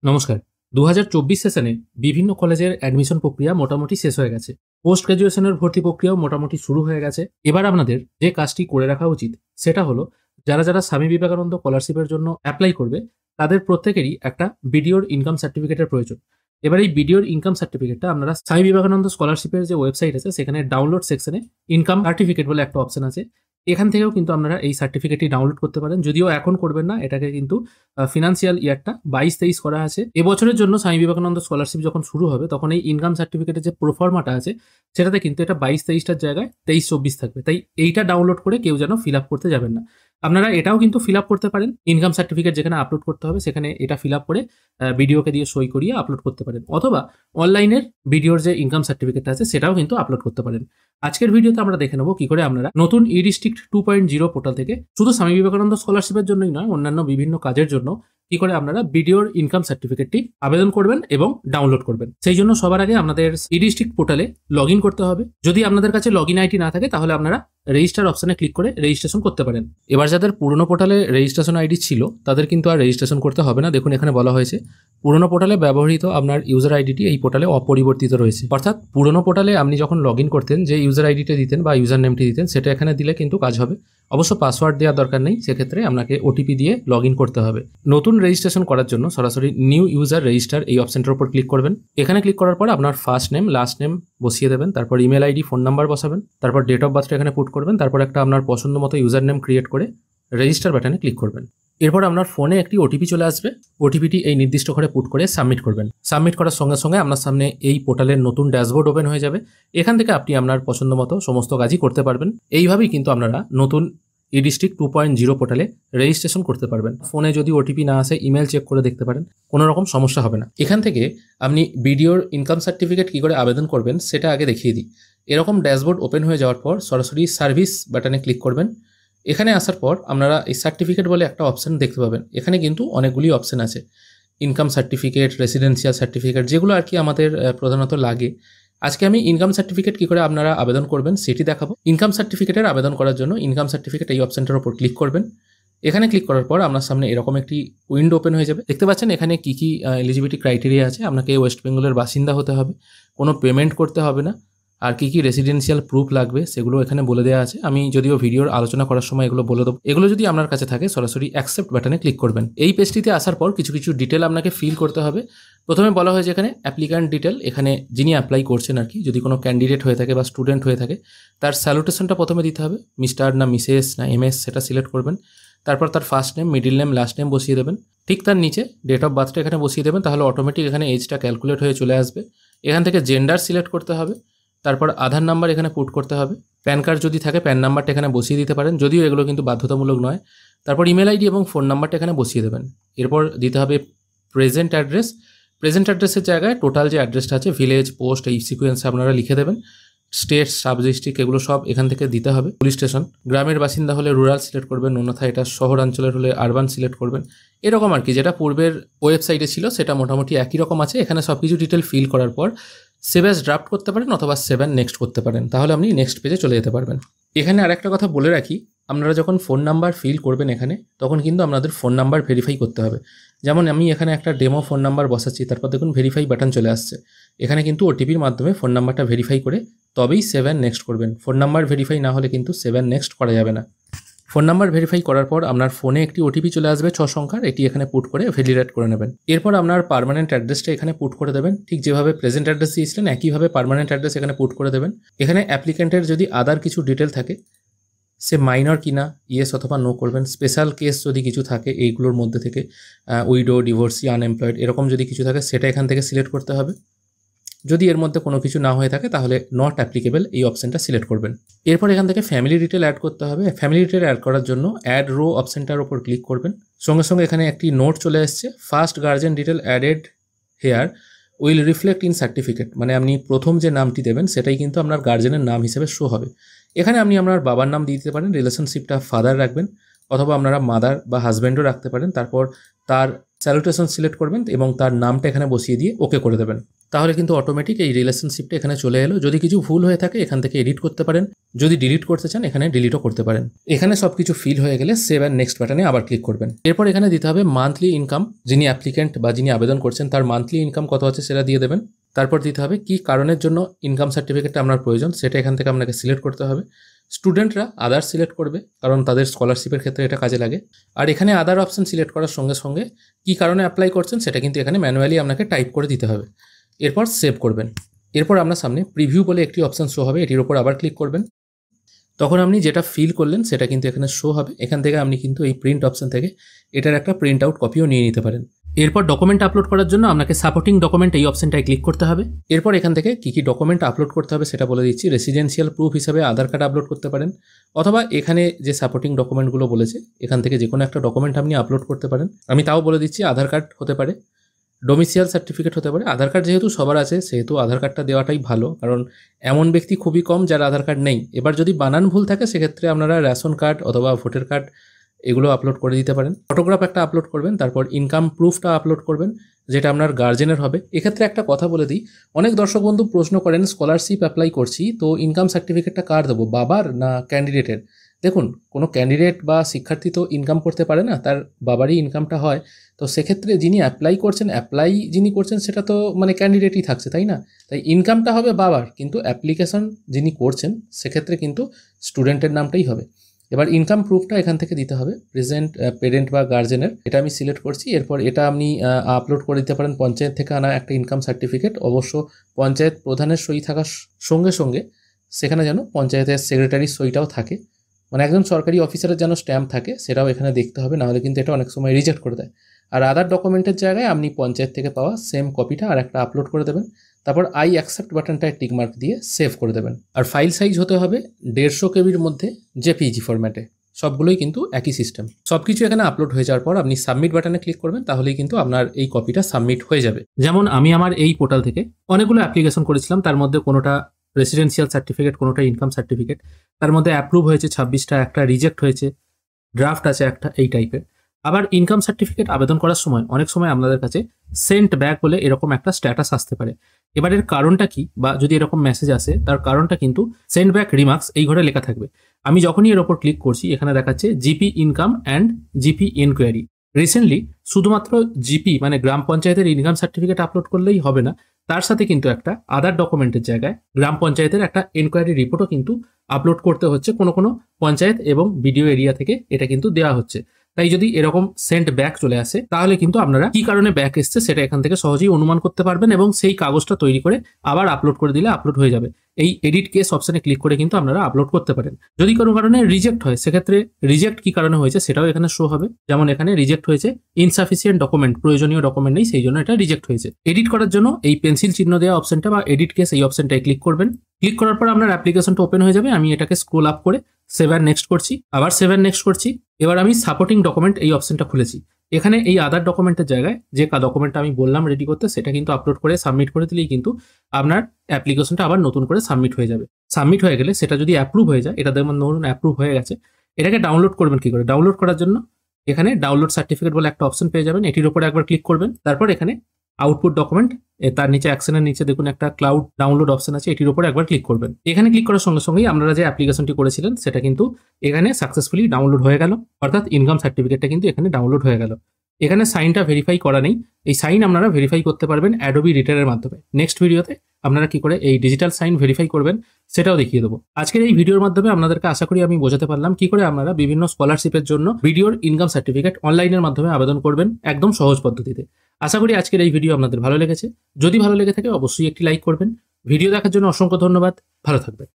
নমস্কার। ২০২৪ সেশনে বিভিন্ন কলেজের অ্যাডমিশন প্রক্রিয়া মোটামুটি শেষ হয়ে গেছে। পোস্ট গ্র্যাজুয়েশনের ভর্তি প্রক্রিয়াও মোটামুটি শুরু হয়ে গেছে। এবার আপনাদের যে কাজটি করে রাখা উচিত সেটা হলো যারা স্বামী বিবেকানন্দ স্কলারশিপের জন্য অ্যাপ্লাই করবে তাদের প্রত্যেকেরই একটা বিডিওর ইনকাম সার্টিফিকেটের প্রয়োজন। এবার এই বিডিওর ইনকাম সার্টিফিকেটটা আপনারা স্বামী বিবেকানন্দ স্কলারশিপের যে ওয়েবসাইট আছে সেখানে ডাউনলোড সেকশনে ইনকাম সার্টিফিকেট বলে একটা অপশন আছে। এখান থেকেও কিন্তু আপনারা এই সার্টিফিকেটটি ডাউনলোড করতে পারেন। যদিও এখন করবেন না, এটাকে কিন্তু ফিনান্সিয়াল ইয়ারটা ২২-২৩ করা আছে। এবছরের জন্য স্বামী বিবেকানন্দ স্কলারশিপ যখন শুরু হবে তখন এই ইনকাম সার্টিফিকেটের যে প্রোফর্মাটা আছে সেটাতে কিন্তু এটা ২২-২৩টার জায়গায় ২৩-২৪ থাকবে। তাই এইটা ডাউনলোড করে কেউ যেন ফিল আপ করতে যাবেন না। আপনারা এটাও কিন্তু ফিল আপ করতে পারেন। ইনকাম সার্টিফিকেট যেখানে আপলোড করতে হবে সেখানে এটা ফিল আপ করে বিডিওকে দিয়ে সই করিয়ে আপলোড করতে পারেন, অথবা অনলাইনের বিডিওর যে ইনকাম সার্টিফিকেটটা আছে সেটাও কিন্তু আপলোড করতে পারেন। আজকের ভিডিওতে আমরা দেখে নেবো কি করে আপনারা নতুন ই ডিস্ট্রিক্ট 2.0 পোর্টাল থেকে শুধু স্বামী বিবেকানন্দ স্কলারশিপের জন্যই নয়, অন্যান্য বিভিন্ন কাজের জন্য কি করে আপনারা বিডিওর ইনকাম সার্টিফিকেটটি আবেদন করবেন এবং ডাউনলোড করবেন। সেই জন্য সবার আগে আপনাদের ই ডিস্ট্রিক্ট পোর্টালে লগ ইন করতে হবে। যদি আপনাদের কাছে লগ ইন আইডি না থাকে তাহলে আপনারা রেজিস্টার অপশনে ক্লিক করে রেজিস্ট্রেশন করতে পারেন। এবার যাদের পুরনো পোর্টালে রেজিস্ট্রেশন আইডি ছিল তাদের কিন্তু আর রেজিস্ট্রেশন করতে হবে না। দেখুন এখানে বলা হয়েছে পুরনো পোর্টালে ব্যবহৃত আপনার ইউজার আইডিটি এই পোর্টালে অপরিবর্তিত রয়েছে। অর্থাৎ পুরনো পোর্টালে আপনি যখন লগ ইন করতেন যে ইউজার আইডিটা দিতেন বা ইউজার নেমটি দিতেন সেটা এখানে দিলে কিন্তু কাজ হবে। অবশ্য পাসওয়ার্ড দেওয়ার দরকার নেই, সেক্ষেত্রে আপনাকে ওটিপি দিয়ে লগ ইন করতে হবে। নতুন রেজিস্ট্রেশন করার জন্য সরাসরি নিউ ইউজার রেজিস্টার এই অপশনটার উপর ক্লিক করবেন। এখানে ক্লিক করার পর আপনার ফার্স্ট নেম লাস্ট নেম বসিয়ে দেবেন, তারপর ইমেল আইডি ফোন নাম্বার বসাবেন, তারপর ডেট অফ বার্থটা এখানে পুট করবেন, তারপর একটা আপনার পছন্দ মতো ইউজার নেম ক্রিয়েট করে রেজিস্টার বাটনে ক্লিক করবেন। এরপর আপনার ফোনে একটি ওটিপি চলে আসবে। ওটিপিটি এই নির্দিষ্ট ঘরে পুট করে সাবমিট করবেন। সাবমিট করার সঙ্গে সঙ্গে আপনার সামনে এই পোর্টালের নতুন ড্যাশবোর্ড ওপেন হয়ে যাবে। এখান থেকে আপনি আপনার পছন্দ মতো সমস্ত কাজই করতে পারবেন। এইভাবেই কিন্তু আপনারা নতুন ই ডিস্ট্রিক্ট 2.0 পোর্টালে রেজিস্ট্রেশন করতে পারবেন। ফোনে যদি ওটিপি না আসে ইমেল চেক করে দেখতে পারেন, কোনো রকম সমস্যা হবে না। এখান থেকে আপনি বিডিওর ইনকাম সার্টিফিকেট কী করে আবেদন করবেন সেটা আগে দেখিয়ে দিই। এরকম ড্যাশবোর্ড ওপেন হয়ে যাওয়ার পর সরাসরি সার্ভিস বাটনে ক্লিক করবেন। এখানে আসার পর আপনারা এই সার্টিফিকেট বলে একটা অপশান দেখতে পাবেন। এখানে কিন্তু অনেকগুলি অপশান আছে, ইনকাম সার্টিফিকেট, রেসিডেন্সিয়াল সার্টিফিকেট, যেগুলো আর কি আমাদের প্রধানত লাগে। আজকে আমি ইনকাম সার্টিফিকেট কী করে আপনারা আবেদন করবেন সেটি দেখাবো। ইনকাম সার্টিফিকেটের আবেদন করার জন্য ইনকাম সার্টিফিকেট এই অপশানটার উপর ক্লিক করবেন। এখানে ক্লিক করার পর আপনার সামনে এরকম একটি উইন্ডো ওপেন হয়ে যাবে। দেখতে পাচ্ছেন এখানে কী কী এলিজিবিলিটি ক্রাইটেরিয়া আছে। আপনাকে ওয়েস্ট বেঙ্গলের বাসিন্দা হতে হবে, কোনো পেমেন্ট করতে হবে না, আর কী কী রেসিডেন্সিয়াল প্রুফ লাগবে সেগুলো এখানে বলে দেওয়া আছে। আমি যদিও ভিডিওর আলোচনা করার সময় এগুলো বলে দেবো। এগুলো যদি আপনার কাছে থাকে সরাসরি অ্যাকসেপ্ট বাটনে ক্লিক করবেন। এই পেজটিতে আসার পর কিছু কিছু ডিটেল আপনাকে ফিল করতে হবে। প্রথমে বলা হয়েছে এখানে অ্যাপ্লিক্যান্ট ডিটেল, এখানে যিনি অ্যাপ্লাই করছেন আর কি, যদি কোনো ক্যান্ডিডেট হয়ে থাকে বা স্টুডেন্ট হয়ে থাকে তার স্যালুটেশনটা প্রথমে দিতে হবে, মিস্টার না মিসেস না এমএস সেটা সিলেক্ট করবেন। তারপর তার first name, middle name, last name বসিয়ে দেবেন। ঠিক তার নিচে ডেট অফ বার্থটা এখানে বসিয়ে দেবেন, তাহলে অটোমেটিক এখানে এজটা ক্যালকুলেট হয়ে চলে আসবে। এখান থেকে জেন্ডার সিলেক্ট করতে হবে, তারপর আধার নাম্বার এখানে পুট করতে হবে। প্যান কার্ড যদি থাকে প্যান নাম্বারটা এখানে বসিয়ে দিতে পারেন, যদিও এগুলো কিন্তু বাধ্যতামূলক নয়। তারপর ইমেল আইডি এবং ফোন নাম্বারটা এখানে বসিয়ে দেবেন। এরপর দিতে হবে প্রেজেন্ট অ্যাড্রেস। প্রেজেন্ট অ্যাড্রেসের জায়গায় টোটাল যে অ্যাড্রেসটা আছে, ভিলেজ, পোস্ট, এই সিকোয়েন্সে আপনারা লিখে দেবেন। স্টেট, সাব ডিস্ট্রিক্ট এগুলো সব এখান থেকে দিতে হবে। পুলিশ স্টেশন, গ্রামের বাসিন্দা হলে রুরাল সিলেক্ট করবেন, অন্যথায় এটা শহরাঞ্চলের হলে আরবান সিলেক্ট করবেন। এরকম আর কি, যেটা পূর্বের ওয়েবসাইটে ছিল সেটা মোটামুটি একই রকম আছে। এখানে সব কিছু ডিটেল ফিল করার পর সেভ অ্যাজ ড্রাফট করতে পারেন অথবা সেভ অ্যান্ড নেক্সট করতে পারেন, তাহলে আপনি নেক্সট পেজে চলে যেতে পারবেন। এখানে আরেকটা কথা বলে রাখি, আপনারা যখন ফোন নাম্বার ফিল করবেন এখানে, তখন কিন্তু আপনাদের ফোন নাম্বার ভেরিফাই করতে হবে। যেমন আমি এখানে একটা ডেমো ফোন নাম্বার বসাচ্ছি, তারপর দেখুন ভেরিফাই বাটন চলে আসছে। এখানে কিন্তু ওটিপির মাধ্যমে ফোন নাম্বারটা ভেরিফাই করে তবেই সেভ অ্যান্ড নেক্সট করবেন। ফোন নাম্বার ভেরিফাই না হলে কিন্তু সেভ অ্যান্ড নেক্সট করা যাবে না। ফোন নাম্বার ভেরিফাই করার পর আপনার ফোনে একটি ওটিপি চলে আসবে 6 সংখ্যার, এটি এখানে পুট করে ভ্যালিডেট করে নেবেন। এরপর আপনার পার্মানেন্ট অ্যাড্রেসটা এখানে পুট করে দেবেন। ঠিক যেভাবে প্রেজেন্ট অ্যাড্রেস দিয়েছিলেন একইভাবে পার্মানেন্ট অ্যাড্রেস এখানে পুট করে দেবেন। এখানে অ্যাপ্লিক্যান্টের যদি আদার কিছু ডিটেল থাকে, সে মাইনর কিনা ইয়েস অথবা নো করবেন। স্পেশাল কেস যদি কিছু থাকে এইগুলোর মধ্যে থেকে, উইডো, ডিভোর্সি, আনএমপ্লয়েড এরকম যদি কিছু থাকে সেটা এখান থেকে সিলেক্ট করতে হবে। যদি এর মধ্যে কোনো কিছু না হয়ে থাকে তাহলে নট অ্যাপ্লিকেবল এই অপশানটা সিলেক্ট করবেন। এরপর এখান থেকে ফ্যামিলি ডিটেল অ্যাড করতে হবে। ফ্যামিলি ডিটেল অ্যাড করার জন্য অ্যাড রো অপশানটার উপর ক্লিক করবেন। সঙ্গে সঙ্গে এখানে একটি নোট চলে আসছে, first guardian detail added here will reflect in certificate, মানে আপনি প্রথম যে নামটি দেবেন সেটাই কিন্তু আপনার গার্জেনের নাম হিসেবে শো হবে। এখানে আপনি আপনার বাবার নাম দিয়ে দিতে পারেন, রিলেশনশিপটা ফাদার রাখবেন, অথবা আপনারা মাদার বা হাজব্যান্ডও রাখতে পারেন। তারপর তার স্যালুটেশন সিলেক্ট করবেন এবং তার নামটা এখানে বসিয়ে দিয়ে ওকে করে দেবেন। তাহলে কিন্তু অটোমেটিক এই রিলেশনশিপটা এখানে চলে এলো। যদি কিছু ভুল হয়ে থাকে এখান থেকে এডিট করতে পারেন, যদি ডিলিট করতে চান এখানে ডিলিটও করতে পারেন। এখানে সব কিছু ফিল হয়ে গেলে সেভ অ্যান্ড নেক্সট বাটনে আবার ক্লিক করবেন। এরপর এখানে দিতে হবে মান্থলি ইনকাম, যিনি অ্যাপ্লিকেন্ট বা যিনি আবেদন করছেন তার মান্থলি ইনকাম কত আছে সেটা দিয়ে দেবেন। তারপর দিতে হবে কী কারণের জন্য ইনকাম সার্টিফিকেটটা আপনার প্রয়োজন, সেটা এখান থেকে আপনাকে সিলেক্ট করতে হবে। স্টুডেন্টরা আদার সিলেক্ট করবে, কারণ তাদের স্কলারশিপের ক্ষেত্রে এটা কাজে লাগে। আর এখানে আদার অপশন সিলেক্ট করার সঙ্গে সঙ্গে কী কারণে অ্যাপ্লাই করছেন সেটা কিন্তু এখানে ম্যানুয়ালি আপনাকে টাইপ করে দিতে হবে। এরপর সেভ করবেন। এরপর আপনার সামনে প্রিভিউ বলে একটি অপশন শো হবে, এটির উপর আবার ক্লিক করবেন। তখন আপনি যেটা ফিল করলেন সেটা কিন্তু এখানে শো হবে। এখান থেকে আপনি কিন্তু এই প্রিন্ট অপশন থেকে এটার একটা প্রিন্ট আউট কপিও নিয়ে নিতে পারেন। এরপর ডকুমেন্ট আপলোড করার জন্য আপনাকে সাপোর্টিং ডকুমেন্ট এই অপশনটায় ক্লিক করতে হবে। এরপর এখান থেকে কী কী ডকুমেন্ট আপলোড করতে হবে সেটা বলে দিচ্ছি। রেসিডেন্সিয়াল প্রুফ হিসাবে আধার কার্ড আপলোড করতে পারেন, অথবা এখানে যে সাপোর্টিং ডকুমেন্টগুলো বলেছে এখান থেকে যে কোনো একটা ডকুমেন্ট আপনি আপলোড করতে পারেন। আমি তাও বলে দিচ্ছি, আধার কার্ড হতে পারে, ডোমিসিয়াল সার্টিফিকেট হতে পারে। আধার কার্ড যেহেতু সবার আছে সেহেতু আধার কার্ডটা দেওয়াটাই ভালো, কারণ এমন ব্যক্তি খুবই কম যার আধার কার্ড নেই। এবার যদি বানান ভুল থাকে সেক্ষেত্রে আপনারা রেশন কার্ড অথবা ভোটার কার্ড এগুলো আপলোড করে দিতে পারেন। ফটোগ্রাফ একটা আপলোড করবেন, তারপর ইনকাম প্রুফটা আপলোড করবেন যেটা আপনার গার্জেনের হবে। এক্ষেত্রে একটা কথা বলে দিই, অনেক দর্শক বন্ধু প্রশ্ন করেন স্কলারশিপ অ্যাপ্লাই করছি তো ইনকাম সার্টিফিকেটটা কার দেবো, বাবার না ক্যান্ডিডেটের? দেখুন, কোনো ক্যান্ডিডেট বা শিক্ষার্থী তো ইনকাম করতে পারে না, তার বাবারই ইনকামটা হয়। তো সেক্ষেত্রে যিনি যিনি করছেন সেটা তো মানে ক্যান্ডিডেটই থাকছে, তাই না? তাই ইনকামটা হবে বাবার, কিন্তু অ্যাপ্লিকেশন যিনি করছেন সেক্ষেত্রে কিন্তু স্টুডেন্টের নামটাই হবে। এবার ইনকাম প্রুফটা এখান থেকে দিতে হবে প্রেজেন্ট পেরেন্ট বা গার্জেনের, এটা আমি সিলেক্ট করছি। এরপর এটা আপনি আপলোড করে দিতে পারেন পঞ্চায়েত থেকে আনা একটা ইনকাম সার্টিফিকেট। অবশ্য পঞ্চায়েত প্রধানের সই থাকার সঙ্গে সঙ্গে সেখানে যেন পঞ্চায়েতের সেক্রেটারির সইটাও থাকে, মানে একজন সরকারি অফিসারের যেন স্ট্যাম্প থাকে, সেটাও এখানে দেখতে হবে, নাহলে কিন্তু এটা অনেক সময় রিজেক্ট করে দেয়। আর আদার ডকুমেন্টের জায়গায় আপনি পঞ্চায়েত থেকে পাওয়া সেম কপিটা আর একটা আপলোড করে দেবেন। তারপর আই অ্যাকসেপ্ট বাটনটায় টিকমার্ক দিয়ে সেভ করে দেবেন। আর ফাইল সাইজ হতে হবে 150 কেবির মধ্যে জেপিইজি ফরম্যাটে। সবগুলোই কিন্তু একই সিস্টেম। সব কিছু এখানে আপলোড হয়ে যাওয়ার পর আপনি সাবমিট বাটনে ক্লিক করবেন, তাহলেই কিন্তু আপনার এই কপিটা সাবমিট হয়ে যাবে। যেমন আমি আমার এই পোর্টাল থেকে অনেকগুলো অ্যাপ্লিকেশন করেছিলাম, তার মধ্যে কোনোটা রেসিডেন্সিয়াল সার্টিফিকেট, কোনোটা ইনকাম সার্টিফিকেট। তার মধ্যে অ্যাপ্রুভ হয়েছে 26টা, একটা রিজেক্ট হয়েছে, ড্রাফট আছে একটা, এই টাইপের। আবার ইনকাম সার্টিফিকেট আবেদন করার সময় অনেক সময় আপনাদের কাছে সেন্ট ব্যাক বলে এরকম একটা স্ট্যাটাস আসতে পারে। এবার এর কারণটা কি, বা যদি এরকম মেসেজ আসে তার কারণটা কিন্তু সেন্ট ব্যাক রিমার্কস এই ঘরে লেখা থাকবে। আমি যখনই এর ওপর ক্লিক করছি এখানে দেখাচ্ছে GP income and GP enquiry. Recently শুধুমাত্র জিপি মানে গ্রাম পঞ্চায়েতের ইনকাম সার্টিফিকেট আপলোড করলেই হবে না, তার সাথে কিন্তু একটা আদার ডকুমেন্টের জায়গায় গ্রাম পঞ্চায়েতের একটা এনকোয়ারি রিপোর্টও কিন্তু আপলোড করতে হচ্ছে। কোনো কোনো পঞ্চায়েত এবং বিডিও এরিয়া থেকে এটা কিন্তু দেওয়া হচ্ছে। তাই যদি এরকম সেন্ট ব্যাক চলে আসে তাহলে কিন্তু আপনারা কি কারণে ব্যাক এসছে সেটা এখান থেকে সহজেই অনুমান করতে পারবেন এবং সেই কাগজটা তৈরি করে আবার আপলোড করে দিলে আপলোড হয়ে যাবে। এই এডিট কেস অপশনে ক্লিক করে কিন্তু আপনারা আপলোড করতে পারেন। যদি কোনো কারণে রিজেক্ট হয় সেক্ষেত্রে রিজেক্ট কি কারণে হয়েছে সেটাও এখানে শো হবে। যেমন এখানে রিজেক্ট হয়েছে ইনসাফিসিয়েন্ট ডকুমেন্ট, প্রয়োজনীয় ডকুমেন্ট নেই, সেই জন্য এটা রিজেক্ট হয়েছে। এডিট করার জন্য এই পেন্সিল চিহ্ন দেওয়া অপশনটা বা এডিট কেস এই অপশনটায় ক্লিক করবেন। ক্লিক করার পর আপনার অ্যাপ্লিকেশনটা ওপেন হয়ে যাবে। আমি এটাকে স্ক্রল আপ করে সেভ অ্যান্ড নেক্সট করছি, আবার সেভ অ্যান্ড নেক্সট করছি। এবার আমি সাপোর্টিং ডকুমেন্ট এই অপশনটা খুলেছি। এখানে এই আদার ডকুমেন্টের জায়গায় যে ডকুমেন্টটা আমি বললাম রেডি করতে সেটা কিন্তু আপলোড করে সাবমিট করে দিলেই কিন্তু আপনার অ্যাপ্লিকেশনটা আবার নতুন করে সাবমিট হয়ে যাবে। সাবমিট হয়ে গেলে সেটা যদি অ্যাপ্রুভ হয়ে যায়, এটা দেখবেন ধরুন অ্যাপ্রুভ হয়ে গেছে, এটাকে ডাউনলোড করবেন কি করে? ডাউনলোড করার জন্য এখানে ডাউনলোড সার্টিফিকেট বলে একটা অপশন পেয়ে যাবেন, এটির উপরে একবার ক্লিক করবেন। তারপর এখানে আউটপুট ডকুমেন্ট, তার নিচে অ্যাকশনের নিচে দেখুন একটা ক্লাউড ডাউনলোড অপশন আছে, এটির উপরে একবার ক্লিক করবেন। এখানে ক্লিক করার সঙ্গে সঙ্গেই আপনারা যে অ্যাপ্লিকেশনটি করেছিলেন সেটা কিন্তু এখানে সাকসেসফুলি ডাউনলোড হয়ে গেল, অর্থাৎ ইনকাম সার্টিফিকেটটা কিন্তু এখানে ডাউনলোড হয়ে গেল। এখানে সাইনটা ভেরিফাই করা নেই, এই সাইন আপনারা ভেরিফাই করতে পারবেন অ্যাডোবি রিডারের মাধ্যমে। নেক্সট ভিডিওতে আপনারা কি করে এই ডিজিটাল সাইন ভেরিফাই করবেন সেটাও দেখিয়ে দেবো। আজকের এই ভিডিওর মাধ্যমে আপনাদেরকে আশা করি আমি বোঝাতে পারলাম কি করে আপনারা বিভিন্ন স্কলারশিপের জন্য ভিডিওর ইনকাম সার্টিফিকেট অনলাইনের মাধ্যমে আবেদন করবেন একদম সহজ পদ্ধতিতে। আশা করি আজকের এই ভিডিও আপনাদের ভালো লেগেছে। যদি ভালো লেগে থাকে অবশ্যই একটি লাইক করবেন। ভিডিও দেখার জন্য অসংখ্য ধন্যবাদ। ভালো থাকবেন।